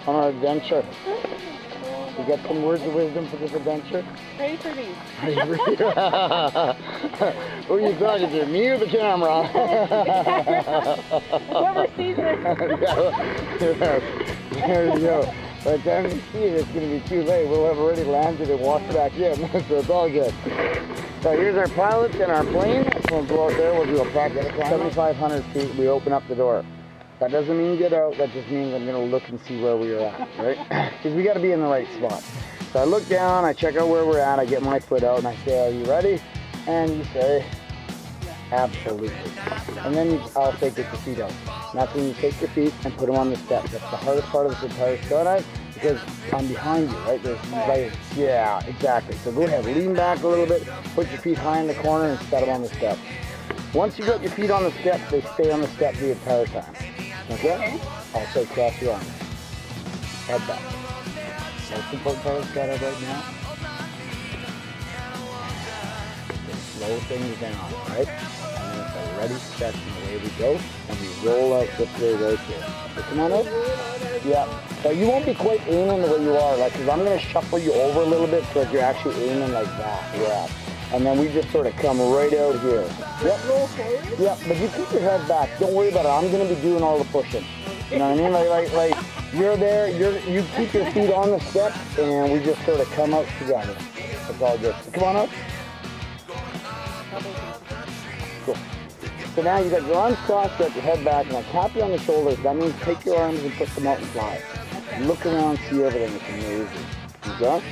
on our adventure. You got some words of wisdom for this adventure? Pray for me. Pray for you. Who are you talking to? Me or the camera? Whoever sees this. There you go. By the time you see it, it's going to be too late. We'll have already landed and walked back in, so it's all good. So here's our pilots and our plane. We'll go out there. We'll do a practice. 7,500 feet. We open up the door. That doesn't mean get out. That just means I'm going to look and see where we are at, right? Because we got to be in the right spot. So I look down. I check out where we're at. I get my foot out and I say, "Are you ready?" And you say, "Absolutely." And then I'll say, "Get your feet out." And that's when you take your feet and put them on the steps. That's the hardest part of this entire skydive because I'm behind you, right? There's like, yeah, exactly. So go ahead, lean back a little bit, put your feet high in the corner and set them on the steps. Once you got your feet on the steps, they stay on the step the entire time. Okay? I'll say cross your arms. Head back. Most important part of the skydive right now. Slow things down, right? And then it's a ready, set, and away we go. And we roll out this way right here. So come on up. Yeah. So you won't be quite aiming the way you are, like, because I'm going to shuffle you over a little bit so that you're actually aiming like that. Yeah. And then we just sort of come right out here. Yep. Yep, but you keep your head back. Don't worry about it. I'm going to be doing all the pushing. You know what I mean? Like you're there, you keep your feet on the steps, and we just sort of come out together. It's all good. So come on up. Cool. So now you got your arms crossed, got your head back, and I tap you on the shoulders. That means take your arms and put them out and fly. Look around, see everything. It's amazing. Okay?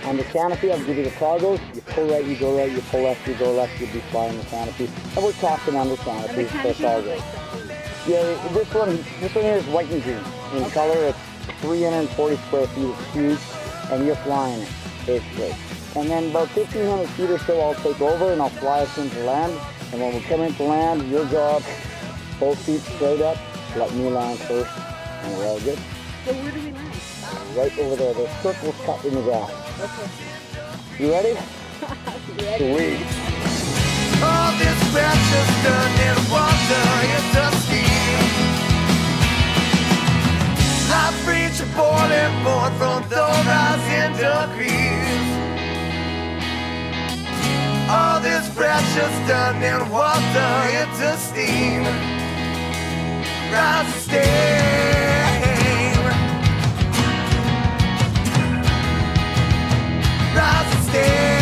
On the canopy, I'll give you the toggles. You pull right, you go right, you pull left, you go left, you'll be flying the canopy. And we're talking on the canopy, so it's all good. Yeah, this one here is white and green. In color, it's 340 square feet, it's huge, and you're flying it, basically. And then about 1,500 feet or so, I'll take over and I'll fly us into land. And when we come into land, your job, both feet straight up, let me land first, and we're all good. So where do we land? Right over there, the circle's cut in the grass. Okay. You ready? Ready. Sweet. All this precious stunning water is dusty. Life reach a boiling point from those rising degrees. All this precious stunning water into steam. Rise to stay. Rise to stay.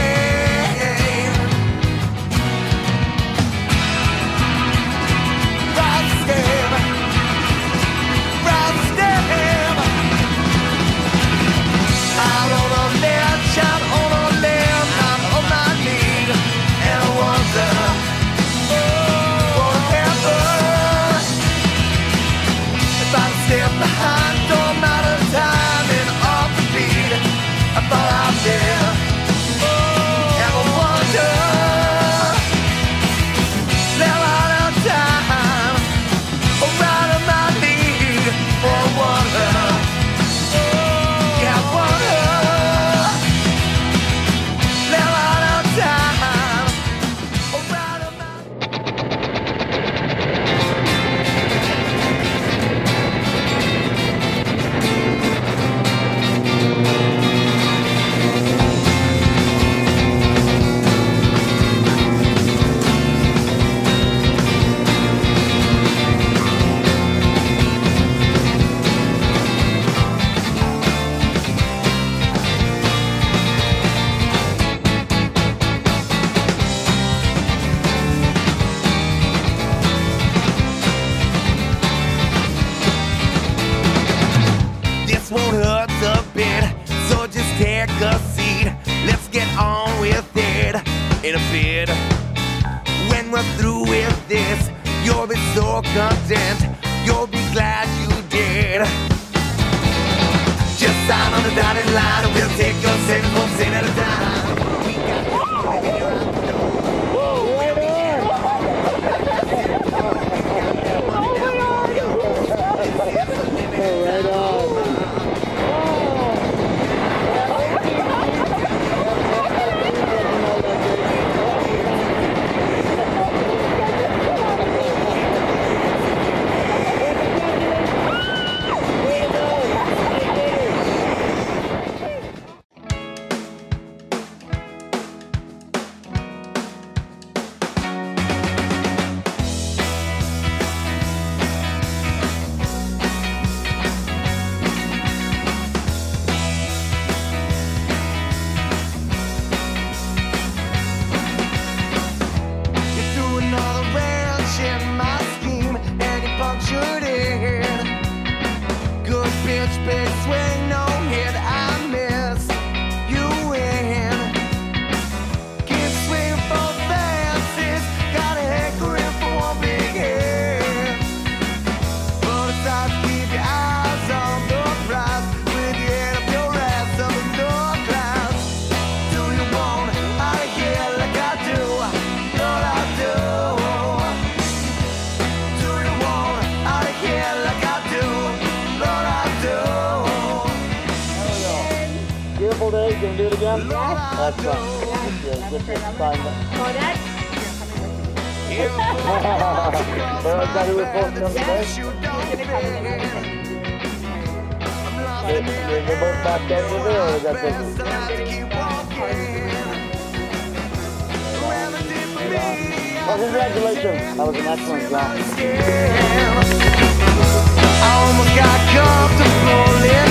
In a bit, when we're through with this, you'll be so content, you'll be glad you did. Just sign on the dotted line and we'll take your savings 1 cent at a time. We got you in your eyes. Right on. day? You gonna do it again? Yeah. Excellent. Yeah, get your time. Kodak? But I thought we were supposed to come today. They're both back there with me, or is that different? Well, congratulations. That was an excellent job. I almost got comfortable.